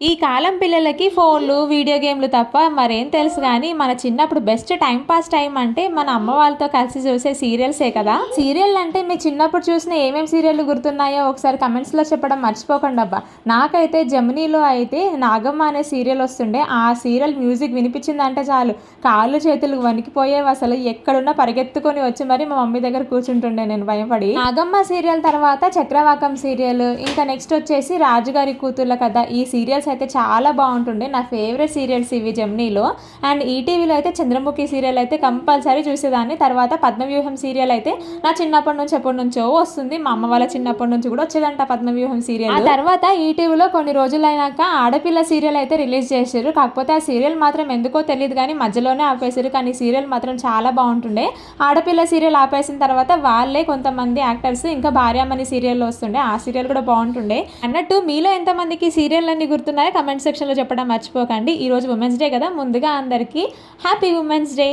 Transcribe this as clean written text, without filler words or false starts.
ఈ కాలం పిల్లలకి ఫోన్లు, వీడియో గేమ్‌లు తప్ప మరేం తెలుసు గానీ, మన చిన్నప్పుడు బెస్ట్ టైమ్ పాస్ టైమ్ అంటే మన అమ్మ వాళ్ళతో కలిసి చూసే సీరియల్సే కదా! సీరియల్లంటే మీ చిన్నప్పుడు చూసిన ఏమేం సీరియల్‌లు గుర్తున్నాయో ఒకసారి కమెంట్స్‌లో చెప్పడం మర్చిపోకండబ్బా! నాకైతే జెమినీలో అయితే 'నాగమ్మ' అనే సీరియల్ వస్తుండే. ఆ సీరియల్ మ్యూజిక్ వినిపించిందంటే చాలు కాళ్ళు, చేతులు వణికిపోయేవసలు. ఎక్కడున్నా పరిగెత్తుకొని వచ్చి మరి మా మమ్మీ దగ్గర కూర్చుంటుండే నేను భయపడి. 'నాగమ్మ' సీరియల్ తర్వాత 'చక్రవాకం' సీరియల్, ఇంకా నెక్స్ట్ వచ్చేసి 'రాజుగారి కూతుర్ల కథ' ఈ సీరియల్స్ అయితే చాలా బాగుంటుండే. నా ఫేవరెట్ సీరియల్స్ ఇవి జెమినీలో. అండ్ ఈటీవీలో అయితే 'చంద్రముఖి' సీరియల్ అయితే కంపల్సరీ చూసేదాన్ని. తర్వాత 'పద్మవ్యూహం' సీరియల్ అయితే నా చిన్నప్పటి నుంచి ఎప్పటినుంచో వస్తుంది. మా అమ్మ వాళ్ళ చిన్నప్పటి నుంచి కూడా వచ్చేదంట 'పద్మవ్యూహం' సీరియల్. ఆ తర్వాత ఈటీవీలో కొన్ని రోజులైనాక 'ఆడపిల్ల' సీరియల్ అయితే రిలీజ్ చేశారు. కాకపోతే ఆ సీరియల్ మాత్రం ఎందుకో తెలియదు కానీ మధ్యలోనే ఆపేశారు. కానీ సీరియల్ మాత్రం చాలా బాగుంటుండే. 'ఆడపిల్ల' సీరియల్ ఆపేసిన తర్వాత వాళ్ళే కొంతమంది యాక్టర్స్ ఇంకా 'భార్యామణి' సీరియల్లో వస్తుండే. ఆ సీరియల్ కూడా బాగుంటుండే. అన్నట్టు మీలో ఎంతమందికి సీరియల్ అన్ని గుర్తున్నాయో కమెంట్ సెక్షన్లో చెప్పడం మర్చిపోకండి. ఈరోజు ఉమెన్స్ డే కదా, ముందుగా అందరికీ హ్యాపీ ఉమెన్స్ డే.